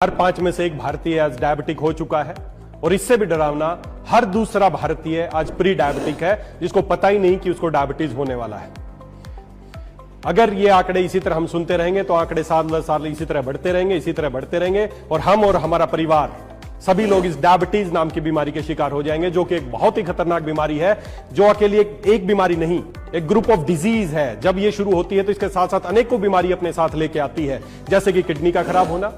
हर 5 में से एक भारतीय आज डायबिटिक हो चुका है और इससे भी डरावना हर दूसरा भारतीय आज प्री डायबिटिक है जिसको पता ही नहीं कि उसको डायबिटीज होने वाला है। अगर ये आंकड़े इसी तरह हम सुनते रहेंगे तो आंकड़े साल साल इसी तरह बढ़ते रहेंगे और हम और हमारा परिवार सभी लोग इस डायबिटीज नाम की बीमारी के शिकार हो जाएंगे, जो कि एक बहुत ही खतरनाक बीमारी है, जो अकेली एक बीमारी नहीं, एक ग्रुप ऑफ डिजीज है। जब ये शुरू होती है तो इसके साथ साथ अनेकों बीमारी अपने साथ लेके आती है, जैसे कि किडनी का खराब होना,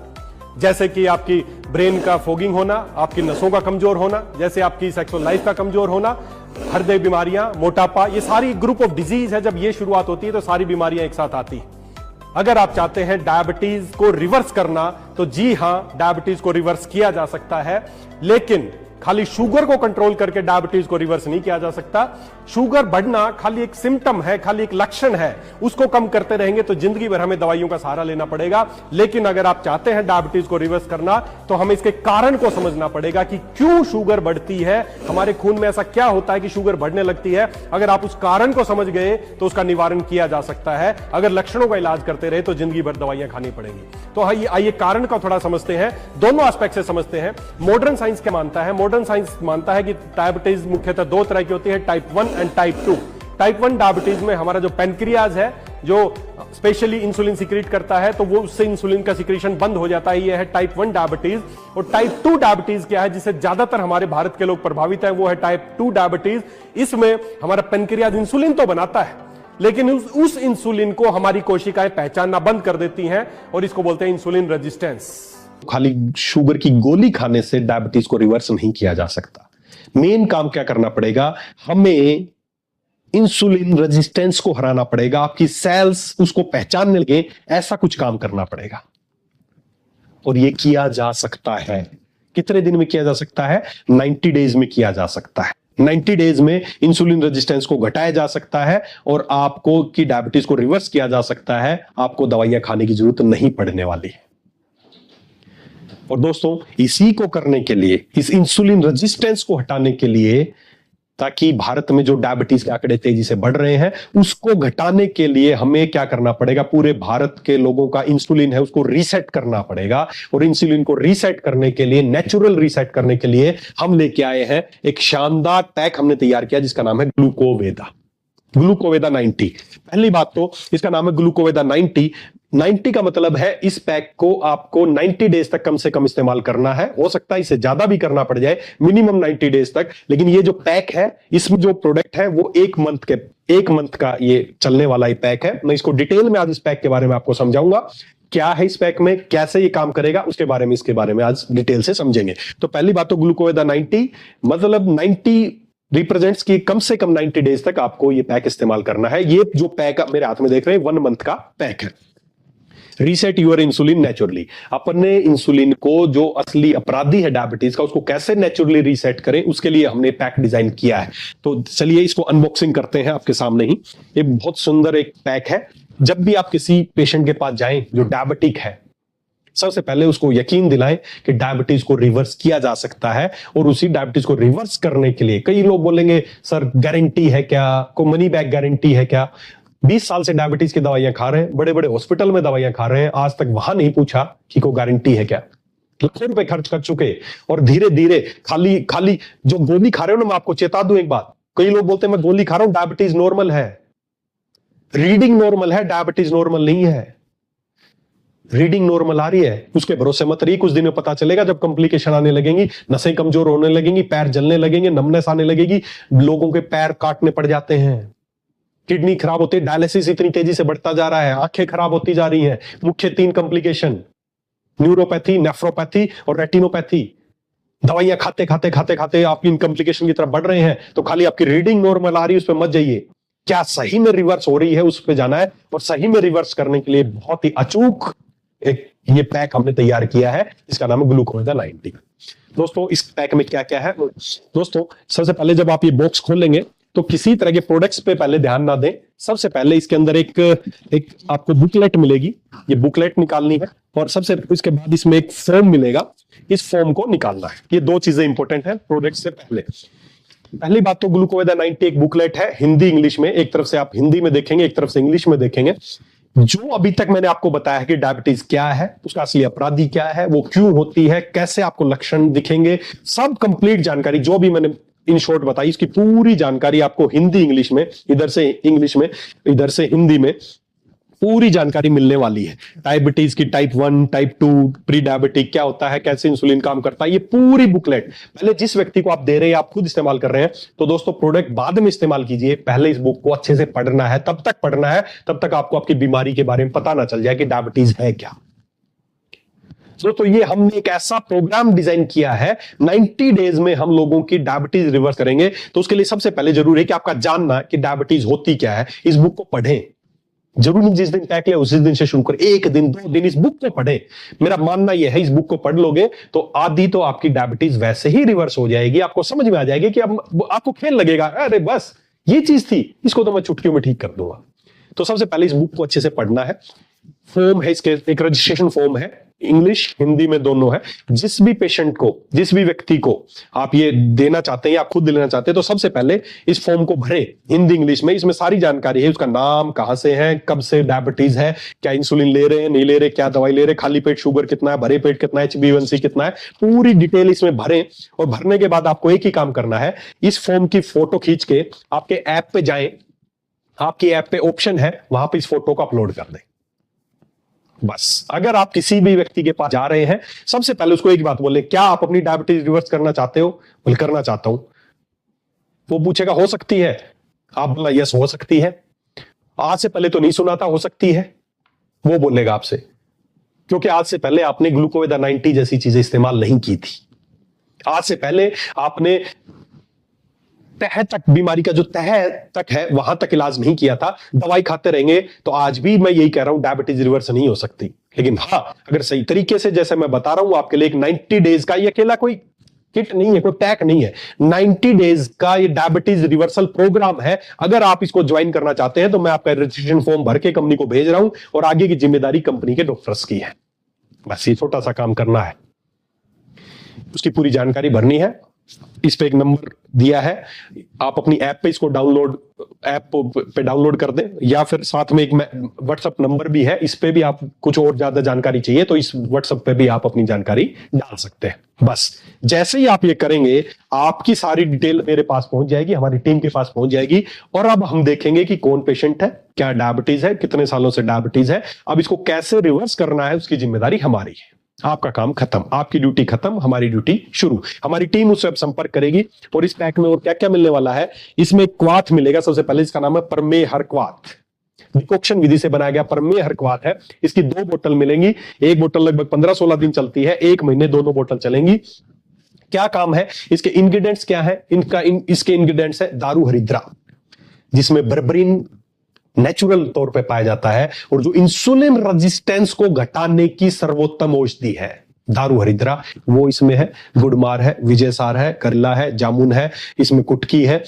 जैसे कि आपकी ब्रेन का फोगिंग होना, आपकी नसों का कमजोर होना, जैसे आपकी सेक्सुअल लाइफ का कमजोर होना, हृदय बीमारियां, मोटापा, ये सारी ग्रुप ऑफ डिजीज है। जब ये शुरुआत होती है तो सारी बीमारियां एक साथ आती है। अगर आप चाहते हैं डायबिटीज को रिवर्स करना तो जी हां, डायबिटीज को रिवर्स किया जा सकता है, लेकिन खाली शुगर को कंट्रोल करके डायबिटीज को रिवर्स नहीं किया जा सकता। शुगर बढ़ना खाली एक सिम्टम है, खाली एक लक्षण है, उसको कम करते रहेंगे तो जिंदगी भर हमें दवाइयों का सहारा लेना पड़ेगा। लेकिन अगर आप चाहते हैं डायबिटीज को रिवर्स करना तो हमें इसके कारण को समझना पड़ेगा कि क्यों शुगर बढ़ती है, हमारे खून में ऐसा क्या होता है कि शुगर बढ़ने लगती है। अगर आप उस कारण को समझ गए तो उसका निवारण किया जा सकता है। अगर लक्षणों का इलाज करते रहे तो जिंदगी भर दवाइयां खानी पड़ेंगी। तो आइए कारण का थोड़ा समझते हैं, दोनों एस्पेक्ट से समझते हैं। मॉडर्न साइंस क्या मानता है? मॉडर्न साइंस मानता है कि डायबिटीज मुख्यतः दो तरह की होती है, type 1 and type 2। Type 1 diabetes में हमारा जो पेनक्रियाज है, जो स्पेशली इंसुलिन सिक्रीट करता है, तो वो उससे इंसुलिन का सिक्रीशन बंद हो जाता है। ये है टाइप 1 डायबिटीज। और टाइप 2 डायबिटीज क्या है, जिससे ज्यादातर हमारे भारत के लोग प्रभावित है, वो है टाइप 2 डायबिटीज। इसमें हमारा पेनक्रियाज इंसुलिन तो बनाता है, लेकिन उस इंसुलिन को हमारी कोशिकाएं पहचानना बंद कर देती हैं और इसको बोलते हैं इंसुलिन रेजिस्टेंस। खाली शुगर की गोली खाने से डायबिटीज को रिवर्स नहीं किया जा सकता। मेन काम क्या करना पड़ेगा, हमें इंसुलिन रेजिस्टेंस को हराना पड़ेगा, आपकी सेल्स उसको पहचानने लगे, ऐसा कुछ काम करना पड़ेगा। और यह किया जा सकता है। कितने दिन में किया जा सकता है? 90 डेज में किया जा सकता है। 90 डेज में इंसुलिन रेजिस्टेंस को घटाया जा सकता है और आपको की डायबिटीज को रिवर्स किया जा सकता है। आपको दवाइयां खाने की जरूरत नहीं पड़ने वाली है। और दोस्तों, इसी को करने के लिए, इस इंसुलिन रेजिस्टेंस को हटाने के लिए, ताकि भारत में जो डायबिटीज के आंकड़े तेजी से बढ़ रहे हैं उसको घटाने के लिए हमें क्या करना पड़ेगा, पूरे भारत के लोगों का इंसुलिन है उसको रीसेट करना पड़ेगा। और इंसुलिन को रीसेट करने के लिए, नेचुरल रीसेट करने के लिए हम लेके आए हैं एक शानदार पैक हमने तैयार किया जिसका नाम है ग्लूकोवेदा। ग्लूकोवेदा 90। पहली बात तो इसका नाम है ग्लूकोवेदा 90। 90 का मतलब है इस पैक को आपको 90 डेज तक कम से कम इस्तेमाल करना है। हो सकता है इससे ज्यादा भी करना पड़ जाए, मिनिमम 90 डेज तक। लेकिन ये जो पैक है, इसमें जो प्रोडक्ट है वो एक मंथ का ये चलने वाला ये पैक है। मैं इसको डिटेल में आज इस पैक के बारे में आपको समझाऊंगा, क्या है इस पैक में, कैसे ये काम करेगा, उसके बारे में, इसके बारे में आज डिटेल से समझेंगे। तो पहली बात तो ग्लूकोवेदा 90 मतलब 90 रिप्रेजेंट्स की कम से कम 90 डेज तक आपको ये पैक इस्तेमाल करना है। ये जो पैक मेरे हाथ में देख रहे हैं 1 मंथ का पैक है। Reset your insulin naturally. अपने इंसुलिन को, जो असली अपराधी है डायबिटीज का, उसको कैसे नेचुरली रीसेट करें, उसके लिए हमने पैक डिजाइन किया है। तो चलिए इसको अनबॉक्सिंग करते हैं आपके सामने ही। ये बहुत सुंदर एक पैक है। जब भी आप किसी पेशेंट के पास जाएं जो डायबिटिक है, सबसे पहले उसको यकीन दिलाएं कि डायबिटीज को रिवर्स किया जा सकता है। और उसी डायबिटीज को रिवर्स करने के लिए कई लोग बोलेंगे सर गारंटी है क्या, को मनी बैक गारंटी है क्या? 20 साल से डायबिटीज की दवाइयां खा रहे हैं, बड़े बड़े हॉस्पिटल में दवाइयां खा रहे हैं, आज तक वहां नहीं पूछा कि कोई गारंटी है क्या। लाखों रुपए खर्च कर चुके और धीरे धीरे खाली जो गोली खा रहे हो ना, मैं आपको चेता दूं एक बात, कई लोग बोलते हैं मैं गोली खा रहा हूं, डायबिटीज नॉर्मल है। रीडिंग नॉर्मल है, डायबिटीज नॉर्मल नहीं है। रीडिंग नॉर्मल आ रही है, उसके भरोसे मत रही। कुछ दिन में पता चलेगा जब कॉम्प्लिकेशन आने लगेंगी, नसें कमजोर होने लगेंगी, पैर जलने लगेंगे, नमनेस आने लगेगी, लोगों के पैर काटने पड़ जाते हैं, किडनी खराब होती है, डायलिसिस इतनी तेजी से बढ़ता जा रहा है, आंखें खराब होती जा रही हैं। मुख्य 3 कॉम्प्लिकेशन, न्यूरोपैथी, नेफ्रोपैथी और रेटिनोपैथी। दवाइयां खाते खाते खाते खाते आप इन कॉम्प्लिकेशन की तरफ बढ़ रहे हैं। तो खाली आपकी रीडिंग नॉर्मल आ रही है उस पर मत जाइए, क्या सही में रिवर्स हो रही है उस पर जाना है। और सही में रिवर्स करने के लिए बहुत ही अचूक एक ये पैक हमने तैयार किया है, इसका नाम है ग्लूकोवेदा 90। दोस्तों, इस पैक में क्या क्या है? दोस्तों, सबसे पहले जब आप ये बॉक्स खोलेंगे तो किसी तरह के प्रोडक्ट्स पे पहले ध्यान ना दें। सबसे पहले इसके अंदर एक आपको बुकलेट मिलेगी, ये बुकलेट निकालनी है। और सबसे इसके बाद इसमें एक फॉर्म मिलेगा, इस फॉर्म को निकालना है। ये 2 चीजें इंपॉर्टेंट है प्रोडक्ट से पहले। पहली बात तो ग्लूकोवेदा 90 एक बुकलेट है, हिंदी इंग्लिश में। एक तरफ से आप हिंदी में देखेंगे, एक तरफ से इंग्लिश में देखेंगे। जो अभी तक मैंने आपको बताया है कि डायबिटीज क्या है, उसका असली अपराधी क्या है, वो क्यों होती है, कैसे आपको लक्षण दिखेंगे, सब कंप्लीट जानकारी जो भी मैंने इन शॉर्ट बताई, इसकी पूरी जानकारी आपको हिंदी इंग्लिश में, इधर से इंग्लिश में, इधर से हिंदी में पूरी जानकारी मिलने वाली है। डायबिटीज की टाइप 1, टाइप 2, प्री डायबिटिक क्या होता है, कैसे इंसुलिन काम करता है, ये पूरी बुकलेट पहले जिस व्यक्ति को आप दे रहे हैं, आप खुद इस्तेमाल कर रहे हैं, तो दोस्तों प्रोडक्ट बाद में इस्तेमाल कीजिए, पहले इस बुक को अच्छे से पढ़ना है, तब तक पढ़ना है, तब तक आपको आपकी बीमारी के बारे में पता ना चल जाए कि डायबिटीज है क्या। तो ये हमने एक ऐसा प्रोग्राम डिजाइन किया है, 90 डेज में हम लोगों की डायबिटीज रिवर्स करेंगे। तो उसके लिए सबसे पहले जरूरी है कि आपका जानना कि डायबिटीज होती क्या है। इस बुक को पढ़ें, जरूरी नहीं जिस दिन तय किया उसी दिन से शुरू करें, 1 दिन 2 दिन इस बुक को पढ़ें। मेरा मानना यह है, इस बुक को पढ़ लोगे तो आधी तो आपकी डायबिटीज वैसे ही रिवर्स हो जाएगी। आपको समझ में आ जाएगी कि अब आपको खेल लगेगा, अरे बस ये चीज थी, इसको तो मैं चुटकियों में ठीक कर दूंगा। तो सबसे पहले इस बुक को अच्छे से पढ़ना है। फॉर्म है इसके, एक रजिस्ट्रेशन फॉर्म है, इंग्लिश हिंदी में दोनों है। जिस भी पेशेंट को, जिस भी व्यक्ति को आप ये देना चाहते हैं या खुद लेना चाहते हैं, तो सबसे पहले इस फॉर्म को भरें हिंदी इंग्लिश में। इसमें सारी जानकारी है, उसका नाम, कहां से है, कब से डायबिटीज है, क्या इंसुलिन ले रहे हैं, नहीं ले रहे, क्या दवाई ले रहे, खाली पेट शुगर कितना है, भरे पेट कितना है, HbA1c कितना है, पूरी डिटेल इसमें भरें। और भरने के बाद आपको एक ही काम करना है, इस फॉर्म की फोटो खींच के आपके ऐप पे जाएं, आपकी ऐप पे ऑप्शन है, वहां पे इस फोटो को अपलोड कर दें। बस अगर आप किसी भी व्यक्ति के पास जा रहे हैं, सबसे पहले उसको एक बात बोले, क्या आप अपनी डायबिटीज रिवर्स करना चाहते हो? बोले करना चाहता हूं। वो पूछेगा हो सकती है? आप बोला यस हो सकती है। आज से पहले तो नहीं सुना था, हो सकती है, वो बोलेगा आपसे, क्योंकि आज से पहले आपने ग्लूकोवेदा 90 जैसी चीजें इस्तेमाल नहीं की थी। आज से पहले आपने तह तक, बीमारी का जो तह तक है वहां तक इलाज नहीं किया था। दवाई खाते रहेंगे तो आज भी मैं यही कह रहा हूं, डायबिटीज रिवर्स नहीं हो सकती। लेकिन हाँ, अगर सही तरीके से, जैसे मैं बता रहा हूं आपके लिए, एक 90 डेज का, ये अकेला कोई किट नहीं है, कोई पैक नहीं है, 90 डेज का ये डायबिटीज रिवर्सल प्रोग्राम है। अगर आप इसको ज्वाइन करना चाहते हैं तो मैं आपका रजिस्ट्रेशन फॉर्म भर के कंपनी को भेज रहा हूं, और आगे की जिम्मेदारी कंपनी के डॉक्टर्स की है। बस ये छोटा सा काम करना है, उसकी पूरी जानकारी भरनी है। इस पे एक नंबर दिया है, आप अपनी ऐप पे इसको डाउनलोड, ऐप पे डाउनलोड कर दें, या फिर साथ में एक व्हाट्सएप नंबर भी है, इस पे भी आप कुछ और ज्यादा जानकारी चाहिए तो इस व्हाट्सएप पे भी आप अपनी जानकारी डाल सकते हैं। बस जैसे ही आप ये करेंगे, आपकी सारी डिटेल मेरे पास पहुंच जाएगी, हमारी टीम के पास पहुंच जाएगी, और अब हम देखेंगे कि कौन पेशेंट है, क्या डायबिटीज है, कितने सालों से डायबिटीज है, अब इसको कैसे रिवर्स करना है, उसकी जिम्मेदारी हमारी है। आपका काम खत्म, आपकी ड्यूटी खत्म, हमारी ड्यूटी शुरू। हमारी टीम उससे अब संपर्क करेगी। और इस पैक में और क्या क्या मिलने वाला है, इसमें क्वाथ मिलेगा। सबसे पहले इसका नाम है प्रमेय हर क्वाथ, डिकॉक्शन विधि से बनाया गया प्रमेय हर क्वाथ है। इसकी 2 बोतल मिलेंगी, एक बोतल लगभग 15-16 दिन चलती है, 1 महीने दोनों बोतल चलेंगी। क्या काम है इसके, इंग्रेडिएंट्स क्या है इसके इंग्रेडिएंट्स है दारू हरिद्रा, जिसमें बर्बरीन नेचुरल तौर पे पाया जाता है, और जो इंसुलिन रेजिस्टेंस को घटाने की सर्वोत्तम औषधि है दारू हरिद्रा, वो इसमें है। गुड़मार है, विजयसार है, करला है, जामुन है, इसमें कुटकी है,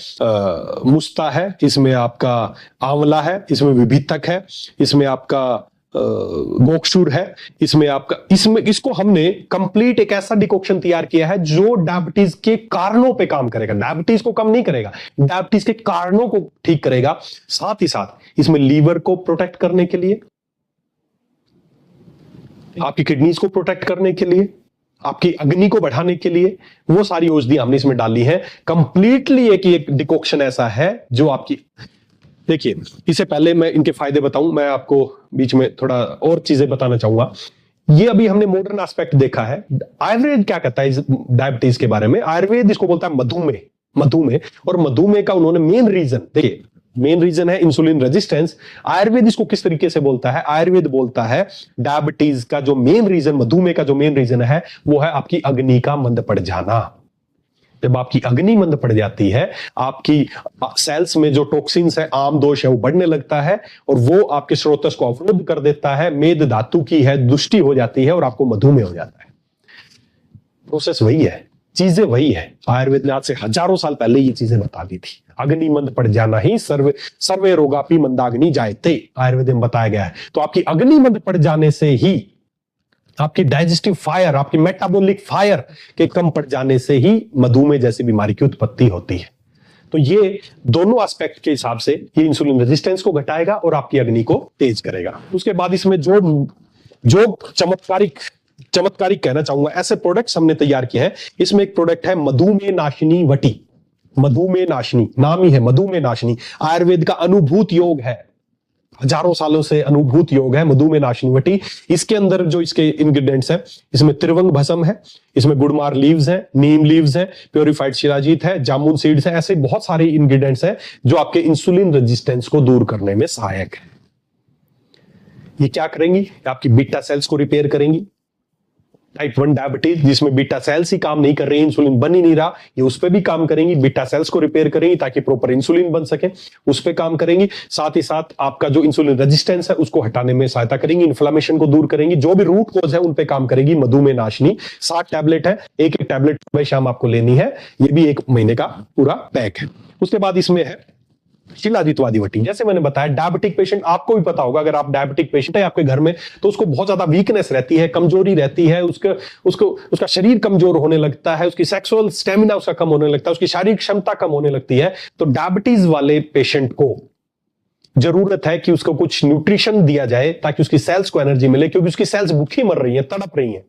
मुस्ता है, इसमें आपका आंवला है, इसमें विभितक है, इसमें आपका गोक्षुर है, इसमें आपका, इसमें इसको हमने कंप्लीट एक ऐसा डिकॉक्शन तैयार किया है जो डायबिटीज के कारणों पे काम करेगा। डायबिटीज को कम नहीं करेगा, डायबिटीज के कारणों को ठीक करेगा। साथ ही साथ इसमें लीवर को प्रोटेक्ट करने के लिए, आपकी किडनीज को प्रोटेक्ट करने के लिए, आपकी अग्नि को बढ़ाने के लिए, वो सारी औषधि हमने इसमें डाली है। कंप्लीटली एक डिकॉक्शन ऐसा है जो आपकी, देखिए इससे पहले मैं इनके फायदे बताऊं, मैं आपको बीच में थोड़ा और चीजें बताना चाहूंगा। ये अभी हमने मॉडर्न एस्पेक्ट देखा है। आयुर्वेद क्या कहता है इस डायबिटीज के बारे में? आयुर्वेद इसको बोलता है मधुमेह, और मधुमेह का उन्होंने मेन रीजन, देखिए मेन रीजन है इंसुलिन रेजिस्टेंस। आयुर्वेद इसको किस तरीके से बोलता है? आयुर्वेद बोलता है डायबिटीज का जो मेन रीजन, मधुमेह का जो मेन रीजन है, वो है आपकी अग्नि का मंद पड़ जाना। जब आपकी अग्नि मंद पड़ जाती है, आपकी सेल्स में जो टॉक्सिन्स है, आम दोष है, वो बढ़ने लगता है, और वो आपके स्रोतस को अवरुद्ध कर देता है, मेद धातु की है दुष्टि हो जाती है, और आपको मधुमेह हो जाता है। प्रोसेस वही है, चीजें वही है। आयुर्वेद ने आज से हजारों साल पहले ये चीजें बता दी थी। अग्नि मंद पड़ जाना ही सर्वे रोगापि मंदाग्नि जायते, आयुर्वेद में बताया गया है। तो आपकी अग्नि मंद पड़ जाने से ही, आपकी डाइजेस्टिव फायर, आपकी मेटाबॉलिक फायर के कम पड़ जाने से ही मधुमेह जैसी बीमारी की उत्पत्ति होती है। तो ये दोनों एस्पेक्ट के हिसाब से ये इंसुलिन रेजिस्टेंस को घटाएगा और आपकी अग्नि को तेज करेगा। उसके बाद इसमें जो चमत्कारिक कहना चाहूंगा, ऐसे प्रोडक्ट्स हमने तैयार किए हैं। इसमें एक प्रोडक्ट है मधुमेह नाशिनी वटी। मधुमेह नाशिनी, नाम ही है मधुमेह नाशिनी। आयुर्वेद का अनुभूत योग है, हजारों सालों से अनुभूत योग है मधुमेह नाशिनी वटी। इसके अंदर जो इसके इंग्रेडिएंट्स हैं, इसमें त्रिवंग भस्म है, इसमें गुड़मार लीव्स हैं, नीम लीव्स हैं, प्योरीफाइड शिलाजीत है, जामुन सीड्स है। ऐसे बहुत सारे इंग्रेडिएंट्स हैं जो आपके इंसुलिन रेजिस्टेंस को दूर करने में सहायक है। ये क्या करेंगी? आपकी बीटा सेल्स को रिपेयर करेंगी। टाइप 1 डायबिटीज जिसमें बीटा सेल्स ही काम नहीं कर रही, इंसुलिन बन ही नहीं रहा, ये उस पर भी काम करेंगी। बीटा सेल्स को रिपेयर करेंगी ताकि प्रॉपर इंसुलिन बन सके, उस पर काम करेंगी। साथ ही साथ आपका जो इंसुलिन रेजिस्टेंस है उसको हटाने में सहायता करेंगी, इन्फ्लेमेशन को दूर करेंगी, जो भी रूट कॉज है उन पे काम करेगी। मधुमेह नाशिनी 7 टैबलेट है, एक एक टैबलेट सुबह शाम आपको लेनी है। ये भी 1 महीने का पूरा पैक है। उसके बाद इसमें है शिलाजीतवादी वटी। जैसे मैंने बताया, डायबिटिक पेशेंट, आपको भी पता होगा, अगर आप डायबिटिक पेशेंट है आपके घर में, तो उसको बहुत ज्यादा वीकनेस रहती है, कमजोरी रहती है, उसका शरीर कमजोर होने लगता है, उसकी सेक्सुअल स्टेमिना उसका कम होने लगता है, उसकी शारीरिक क्षमता कम होने लगती है। तो डायबिटीज वाले पेशेंट को जरूरत है कि उसको कुछ न्यूट्रिशन दिया जाए ताकि उसकी सेल्स को एनर्जी मिले, क्योंकि उसकी सेल्स भूखी मर रही है, तड़प रही है।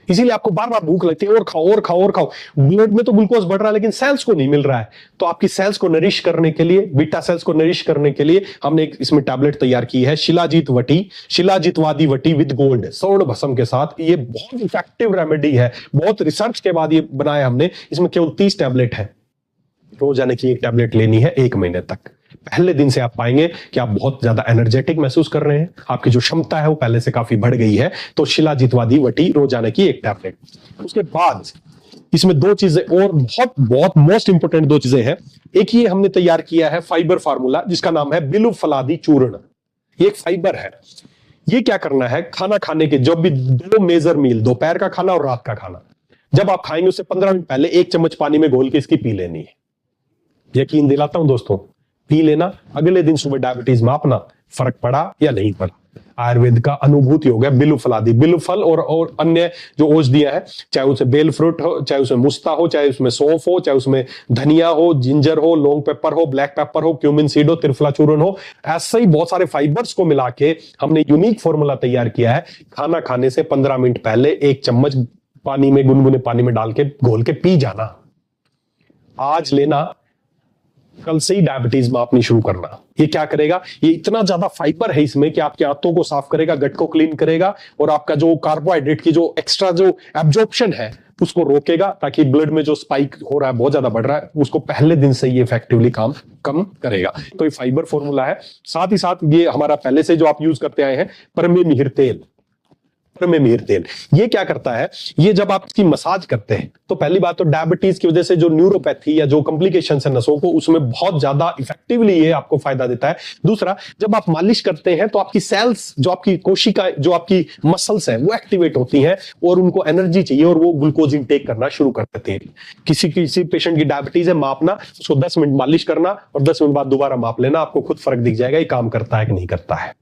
इसीलिए आपको बार बार भूख लगती है, और खाओ और खाओ और खाओ। ब्लड में तो ग्लूकोज बढ़ रहा है लेकिन सेल्स को नहीं मिल रहा है। तो आपकी सेल्स को नरिश करने के लिए, बीटा सेल्स को नरिश करने के लिए हमने एक इसमें टैबलेट तैयार की है, शिलाजीत वटी, शिलाजीतवादी वटी विद गोल्ड, स्वर्ण भस्म के साथ। ये बहुत इफेक्टिव रेमेडी है, बहुत रिसर्च के बाद ये बनाया हमने। इसमें केवल 30 टैबलेट है, रोजाना की 1 टैबलेट लेनी है 1 महीने तक। पहले दिन से आप पाएंगे कि आप बहुत ज्यादा एनर्जेटिक महसूस कर रहे हैं, आपकी जो क्षमता है वो पहले से काफी बढ़ गई है। तो शिलाजीतवादी वटी रोजाना की 1 टैबलेट। उसके बाद इसमें 2 चीजें और बहुत मोस्ट इंपोर्टेंट 2 चीजें हैं। एक ये हमने तैयार किया है फाइबर फार्मूला, जिसका नाम है बिलु फलादी चूर्ण। ये एक फाइबर है। ये क्या करना है, खाना खाने के जब भी 2 मेजर मील, दोपहर का खाना और रात का खाना, जब आप खाएंगे उससे 15 मिनट पहले 1 चम्मच पानी में घोल के इसकी पी लेनी है। यकीन दिलाता हूं दोस्तों, पी लेना, अगले दिन सुबह डायबिटीज मापना, फर्क पड़ा या नहीं पड़ा। आयुर्वेद का अनुभूति हो गया बिलु फलादी। बिलु फल और अन्य जो औषधियां है, चाहे उसमें बेल फ्रूट हो, चाहे उसमें मुस्ता हो, चाहे उसमें सौंफ हो, चाहे उसमें धनिया हो, जिंजर हो, लॉन्ग पेपर हो, ब्लैक पेपर हो, क्यूमिन सीड हो, त्रिफला चूर्ण हो, ऐसे ही बहुत सारे फाइबर्स को मिला के हमने यूनिक फॉर्मूला तैयार किया है। खाना खाने से 15 मिनट पहले 1 चम्मच पानी में, गुनगुने पानी में डाल के घोल के पी जाना। आज लेना, कल से ही डायबिटीज मापनी शुरू करना। ये क्या करेगा, ये इतना ज्यादा फाइबर है इसमें कि आपके आंतों को साफ करेगा, गट को क्लीन करेगा, और आपका जो कार्बोहाइड्रेट की जो एक्स्ट्रा जो एब्जॉर्प्शन है उसको रोकेगा, ताकि ब्लड में जो स्पाइक हो रहा है, बहुत ज्यादा बढ़ रहा है, उसको पहले दिन से ये इफेक्टिवली काम कम करेगा। तो ये फाइबर फॉर्मूला है। साथ ही साथ ये हमारा पहले से जो आप यूज करते आए हैं परमे मिहिर तेल। में मिहिर तेल ये क्या करता है, ये जब आप इसकी मसाज करते हैं तो पहली बात तो डायबिटीज की वजह से जो न्यूरोपैथी या जो कॉम्प्लिकेशंस है नसों को, उसमें बहुत ज्यादा इफेक्टिवली ये आपको फायदा देता है। दूसरा, जब आप मालिश करते हैं तो आपकी सेल्स, जो आपकी कोशिका, जो आपकी मसल्स है, वो एक्टिवेट होती हैं और उनको एनर्जी चाहिए और वो ग्लूकोज इंटेक करना शुरू कर देते हैं। किसी पेशेंट की डायबिटीज है, मापना, उसको 10 मिनट मालिश करना और 10 मिनट बाद दोबारा माप लेना, आपको खुद फर्क दिख जाएगा ये काम करता है कि नहीं करता है।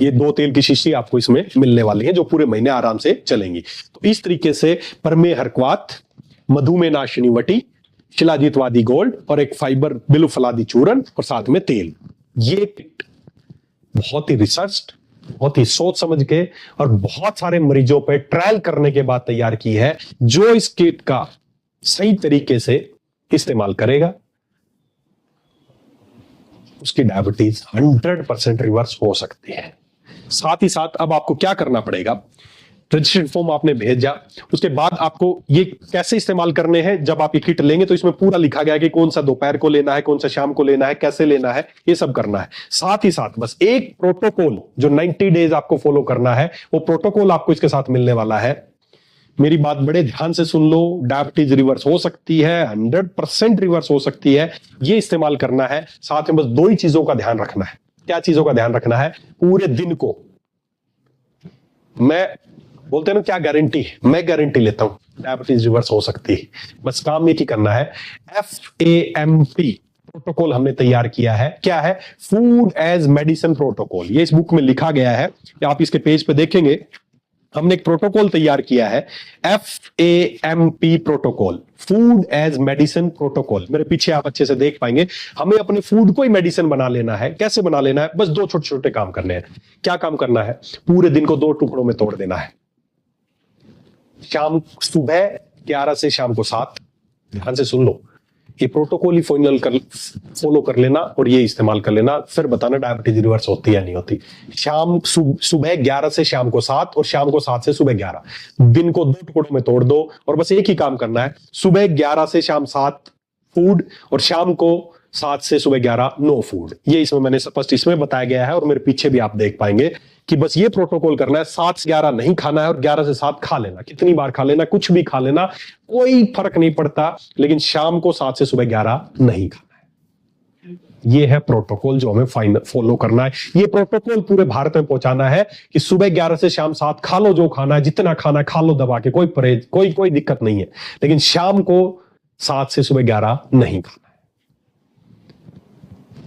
ये 2 तेल की शीशी आपको इसमें मिलने वाली है जो पूरे महीने आराम से चलेंगी। तो इस तरीके से परमेह हरक्वात, मधुमेह नाशिनी वटी, शिलाजीतवादी गोल्ड और एक फाइबर बिलु फलादी चूर्ण और साथ में तेल, ये किट बहुत ही रिसर्च, बहुत ही सोच समझ के और बहुत सारे मरीजों पे ट्रायल करने के बाद तैयार की है। जो इस किट का सही तरीके से इस्तेमाल करेगा उसकी डायबिटीज 100% रिवर्स हो सकती है। साथ ही साथ अब आपको क्या करना पड़ेगा, रजिस्ट्रेशन फॉर्म आपने भेजा, उसके बाद आपको ये कैसे इस्तेमाल करने हैं। जब आप ये किट लेंगे तो इसमें पूरा लिखा गया कि कौन सा दोपहर को लेना है, कौन सा शाम को लेना है, कैसे लेना है, ये सब करना है। साथ ही साथ बस एक प्रोटोकॉल जो 90 डेज आपको फॉलो करना है, वो प्रोटोकॉल आपको इसके साथ मिलने वाला है। मेरी बात बड़े ध्यान से सुन लो, डायबिटीज रिवर्स हो सकती है, 100% रिवर्स हो सकती है। ये इस्तेमाल करना है। साथ में बस 2 ही चीजों का ध्यान रखना है। क्या चीजों का ध्यान रखना है, पूरे दिन को, मैं बोलते हैं ना क्या गारंटी, मैं गारंटी लेता हूं डायबिटीज रिवर्स हो सकती है। बस काम ये की करना है, FAMP प्रोटोकॉल हमने तैयार किया है। क्या है, फूड एज मेडिसिन प्रोटोकॉल। ये इस बुक में लिखा गया है, आप इसके पेज पे देखेंगे हमने एक प्रोटोकॉल तैयार किया है, FAMP protocol, food as medicine protocol. मेरे पीछे आप अच्छे से देख पाएंगे। हमें अपने फूड को ही मेडिसिन बना लेना है। कैसे बना लेना है? बस दो छोटे छोटे काम करने हैं। क्या काम करना है? पूरे दिन को 2 टुकड़ों में तोड़ देना है। सुबह 11 से शाम को 7, ध्यान से सुन लो, ये प्रोटोकॉल ही फॉलो कर लेना और ये इस्तेमाल कर लेना, फिर बताना डायबिटीज रिवर्स होती है या नहीं होती। सुबह 11 से शाम को 7 और शाम को 7 से सुबह 11, दिन को 2 टुकड़ों में तोड़ दो और बस एक ही काम करना है, सुबह 11 से शाम 7 फूड और शाम को 7 से सुबह 11 नो फूड। ये इसमें मैंने स्पष्ट इसमें बताया गया है और मेरे पीछे भी आप देख पाएंगे कि बस ये प्रोटोकॉल करना है। 7 से 11 नहीं खाना है और 11 से 7 खा लेना। कितनी बार खा लेना, कुछ भी खा लेना, कोई फर्क नहीं पड़ता, लेकिन शाम को 7 से सुबह 11 नहीं खाना है। ये है प्रोटोकॉल जो हमें फॉलो करना है। ये प्रोटोकॉल पूरे भारत में पहुंचाना है कि सुबह 11 से शाम 7 खा लो, जो खाना है, जितना खाना खा लो दबा के, कोई परहेज, कोई दिक्कत नहीं है, लेकिन शाम को 7 से सुबह 11 नहीं खाना है।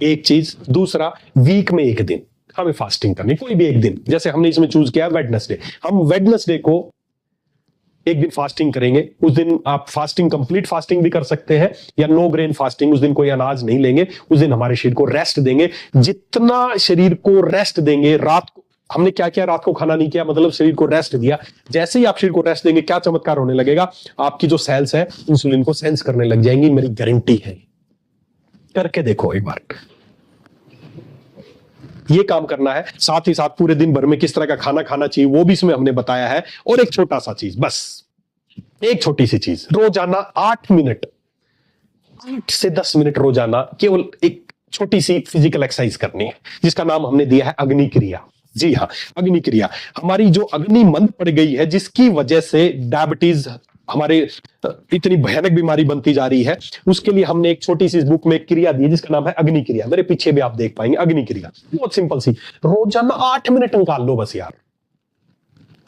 एक चीज। दूसरा, वीक में एक दिन हमें फास्टिंग करनी, कोई भी एक दिन। जैसे हमने इसमें चूज किया वेडनेसडे, हम वेडनेसडे को एक दिन फास्टिंग करेंगे। उस दिन आप फास्टिंग, कंप्लीट फास्टिंग भी कर सकते हैं या नो ग्रेन फास्टिंग, उस दिन कोई अनाज नहीं लेंगे, उस दिन हमारे शरीर को रेस्ट देंगे। जितना शरीर को रेस्ट देंगे, रात को हमने क्या किया, रात को खाना नहीं किया, मतलब शरीर को रेस्ट दिया। जैसे ही आप शरीर को रेस्ट देंगे, क्या चमत्कार होने लगेगा, आपकी जो सेल्स है इंसुलिन को सेंस करने लग जाएंगी। मेरी गारंटी है, करके देखो एक बार। ये काम करना है। साथ ही साथ पूरे दिन भर में किस तरह का खाना खाना चाहिए वो भी इसमें हमने बताया है। और एक छोटा सा चीज, बस एक छोटी सी चीज, रोजाना 8 मिनट, 8 से 10 मिनट रोजाना केवल एक छोटी सी फिजिकल एक्सरसाइज करनी है, जिसका नाम हमने दिया है अग्नि क्रिया। जी हाँ, अग्नि क्रिया। हमारी जो अग्नि मंद पड़ गई है, जिसकी वजह से डायबिटीज हमारे इतनी भयानक बीमारी बनती जा रही है, उसके लिए हमने एक छोटी सी बुक में एक क्रिया दी है जिसका नाम है अग्नि क्रिया। मेरे पीछे भी आप देख पाएंगे अग्नि क्रिया, बहुत सिंपल सी। रोजाना 8 मिनट निकाल लो बस यार,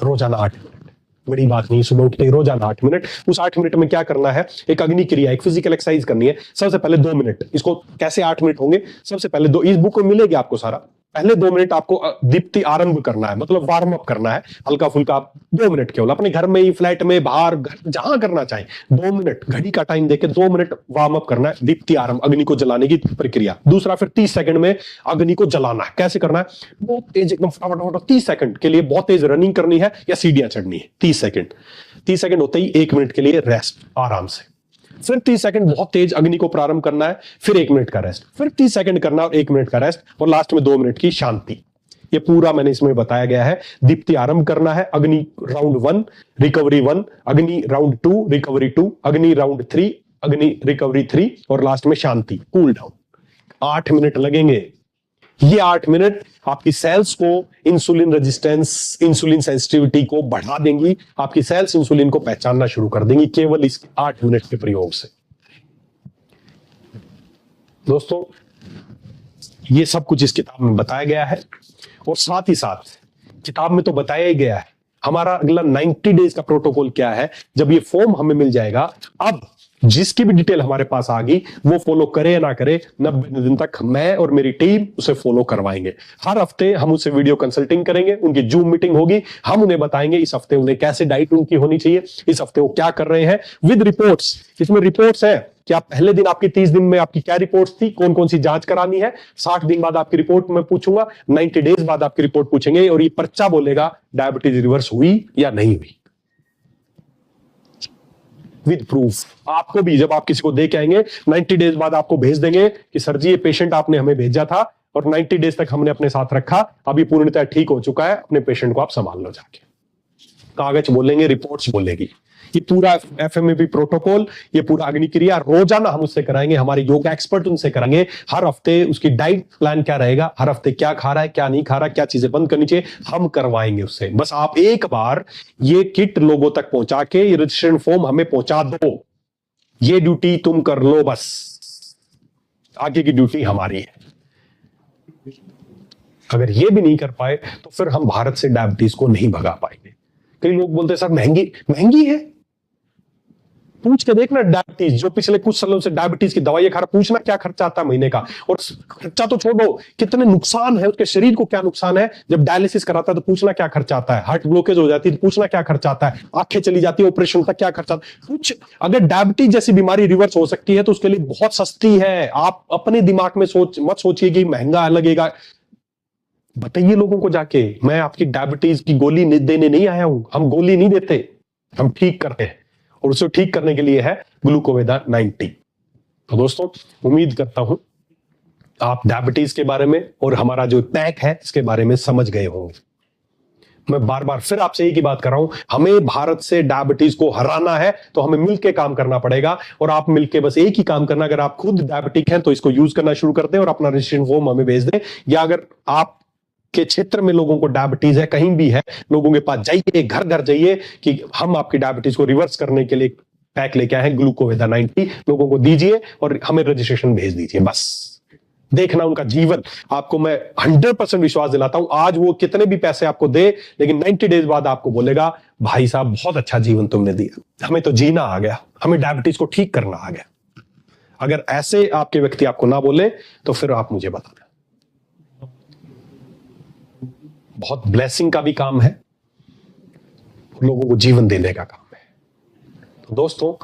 रोजाना 8 मिनट, बड़ी बात नहीं। सुबह उठते ही रोजाना 8 मिनट। उस 8 मिनट में क्या करना है, एक अग्नि क्रिया, एक फिजिकल एक्सरसाइज करनी है। सबसे पहले 2 मिनट, इसको कैसे 8 मिनट होंगे, सबसे पहले दो, इस बुक में मिलेगी आपको सारा। पहले 2 मिनट आपको दीप्ति आरंभ करना है, मतलब वार्म अप करना है, हल्का फुल्का। आप 2 मिनट केवल अपने घर में ही, फ्लैट में, बाहर, जहां करना चाहे, 2 मिनट घड़ी का टाइम देके 2 मिनट वार्म अप करना है, दीप्ति आरंभ, अग्नि को जलाने की प्रक्रिया। दूसरा, फिर 30 सेकंड में अग्नि को जलाना है। कैसे करना है, बहुत तेज, एकदम फटाफट 30 सेकंड के लिए बहुत तेज रनिंग करनी है या सीढ़ियां चढ़नी है। 30 सेकंड होते ही 1 मिनट के लिए रेस्ट आराम से। फिर 30 सेकंड बहुत तेज अग्नि को प्रारंभ करना है, फिर 1 मिनट का रेस्ट, फिर 30 सेकंड करना और 1 मिनट का रेस्ट, और लास्ट में 2 मिनट की शांति। ये पूरा मैंने इसमें बताया गया है। दीप्ति आरंभ करना है, अग्नि राउंड 1, रिकवरी 1, अग्नि राउंड 2, रिकवरी 2, अग्नि राउंड 3, अग्नि रिकवरी 3, और लास्ट में शांति, कूल डाउन। 8 मिनट लगेंगे। ये 8 मिनट आपकी सेल्स को इंसुलिन रेजिस्टेंस, इंसुलिन सेंसिटिविटी को बढ़ा देंगी। आपकी सेल्स इंसुलिन को पहचानना शुरू कर देंगी केवल इस 8 मिनट के प्रयोग से। दोस्तों, ये सब कुछ इस किताब में बताया गया है, और साथ ही साथ किताब में तो बताया ही गया है हमारा अगला 90 डेज का प्रोटोकॉल क्या है। जब ये फॉर्म हमें मिल जाएगा, अब जिसकी भी डिटेल हमारे पास आ गई, वो फॉलो करे या ना करे, 90 दिन तक मैं और मेरी टीम उसे फॉलो करवाएंगे। हर हफ्ते हम उससे वीडियो कंसल्टिंग करेंगे, उनकी जूम मीटिंग होगी, हम उन्हें बताएंगे इस हफ्ते उन्हें कैसे डाइट उनकी होनी चाहिए, इस हफ्ते वो क्या कर रहे हैं, विद रिपोर्ट्स। इसमें रिपोर्ट्स है कि आप पहले दिन, आपकी 30 दिन में आपकी क्या रिपोर्ट्स थी, कौन कौन सी जांच करानी है। 60 दिन बाद आपकी रिपोर्ट मैं पूछूंगा, 90 डेज बाद आपकी रिपोर्ट पूछेंगे, और ये पर्चा बोलेगा डायबिटीज रिवर्स हुई या नहीं हुई, विद प्रूफ। आपको भी, जब आप किसी को दे के आएंगे, 90 डेज बाद आपको भेज देंगे कि सर जी ये पेशेंट आपने हमें भेजा था और 90 डेज तक हमने अपने साथ रखा, अभी पूर्णतः ठीक हो चुका है, अपने पेशेंट को आप संभाल लो जाके। कागज बोलेंगे, रिपोर्ट्स बोलेगी। ये पूरा FMAP प्रोटोकॉल, ये पूरा अग्नि क्रिया रोजाना हम उससे कराएंगे, हमारे योगा एक्सपर्ट उनसे कराएंगे। हर हफ्ते उसकी डाइट प्लान क्या रहेगा, हर हफ्ते क्या खा रहा है, क्या नहीं खा रहा, क्या चीजें बंद करनी चाहिए, हम करवाएंगे उससे। बस आप एक बार ये किट लोगों तक पहुंचा के, ये रजिस्ट्रेशन फॉर्म हमें पहुंचा दो, ये ड्यूटी तुम कर लो, बस आगे की ड्यूटी हमारी है। अगर ये भी नहीं कर पाए तो फिर हम भारत से डायबिटीज को नहीं भगा पाएंगे। कई लोग बोलते हैं सर महंगी है, पूछ के देखना डायबिटीज, जो पिछले कुछ सालों से डायबिटीज की दवाई खा रहा, पूछना क्या खर्चा आता है महीने का। और खर्चा तो छोड़ो, कितने नुकसान है उसके शरीर को, क्या नुकसान है। जब डायलिसिस कराता है तो पूछना क्या खर्चा आता है, हार्ट ब्लॉकेज हो जाती है तो पूछना क्या खर्चा आता है, आंखें चली जाती है ऑपरेशन तक क्या खर्चा आता है। कुछ अगर डायबिटीज जैसी बीमारी रिवर्स हो सकती है तो उसके लिए बहुत सस्ती है। आप अपने दिमाग में मत सोचिए कि महंगा लगेगा। बताइए लोगों को जाके, मैं आपकी डायबिटीज की गोली देने नहीं आया हूं। हम गोली नहीं देते, हम ठीक करते हैं, और उसे ठीक करने के लिए है ग्लूकोवेदा 90। तो दोस्तों, उम्मीद करता हूं आप डायबिटीज के बारे में और हमारा जो पैक है इसके बारे में समझ गए होंगे। मैं बार बार फिर आपसे एक ही बात कर रहा हूं, हमें भारत से डायबिटीज को हराना है तो हमें मिलकर काम करना पड़ेगा। और आप मिलकर बस एक ही काम करना, अगर आप खुद डायबिटिक हैं तो इसको यूज करना शुरू कर दें और अपना रजिस्ट्रेशन फॉर्म हमें भेज दें। या अगर आप के क्षेत्र में लोगों को डायबिटीज है, कहीं भी है, लोगों के पास जाइए, घर घर जाइए कि हम आपकी डायबिटीज को रिवर्स करने के लिए पैक लेके आए हैं ग्लूकोवेदा 90, लोगों को दीजिए और हमें रजिस्ट्रेशन भेज दीजिए। बस देखना उनका जीवन, आपको मैं 100% विश्वास दिलाता हूं, आज वो कितने भी पैसे आपको दे, लेकिन 90 डेज बाद आपको बोलेगा भाई साहब बहुत अच्छा जीवन तुमने दिया, हमें तो जीना आ गया, हमें डायबिटीज को ठीक करना आ गया। अगर ऐसे आपके व्यक्ति आपको ना बोले तो फिर आप मुझे बताना। बहुत ब्लेसिंग का भी काम है, लोगों को जीवन देने का काम है। तो दोस्तों,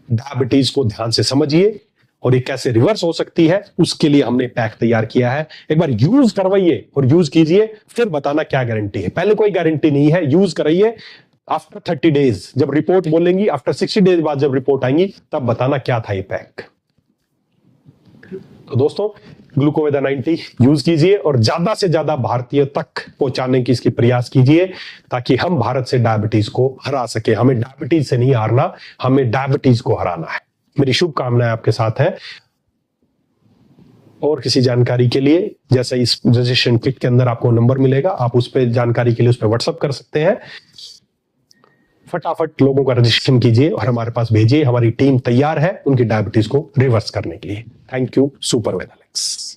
डायबिटीज को ध्यान से समझिए और ये कैसे रिवर्स हो सकती है, उसके लिए हमने पैक तैयार किया है। एक बार यूज करवाइए और यूज कीजिए, फिर बताना क्या गारंटी है। पहले कोई गारंटी नहीं है, यूज कराइए। आफ्टर 30 डेज जब रिपोर्ट बोलेंगी, आफ्टर 60 डेज बाद जब रिपोर्ट आएंगी, तब बताना क्या था ये पैक। तो दोस्तों, ग्लूकोवेदा 90 यूज कीजिए और ज्यादा से ज्यादा भारतीय तक पहुंचाने की इसकी प्रयास कीजिए, ताकि हम भारत से डायबिटीज को हरा सके। हमें डायबिटीज से नहीं हारना, हमें डायबिटीज को हराना है। मेरी शुभकामनाएं आपके साथ है। और किसी जानकारी के लिए, जैसे इस रजिस्ट्रेशन किट के अंदर आपको नंबर मिलेगा, आप उस पर जानकारी के लिए उस पर व्हाट्सएप कर सकते हैं। फटाफट लोगों का रजिस्ट्रेशन कीजिए और हमारे पास भेजिए। हमारी टीम तैयार है उनकी डायबिटीज को रिवर्स करने के लिए। Thank you, super वेदालेक्स।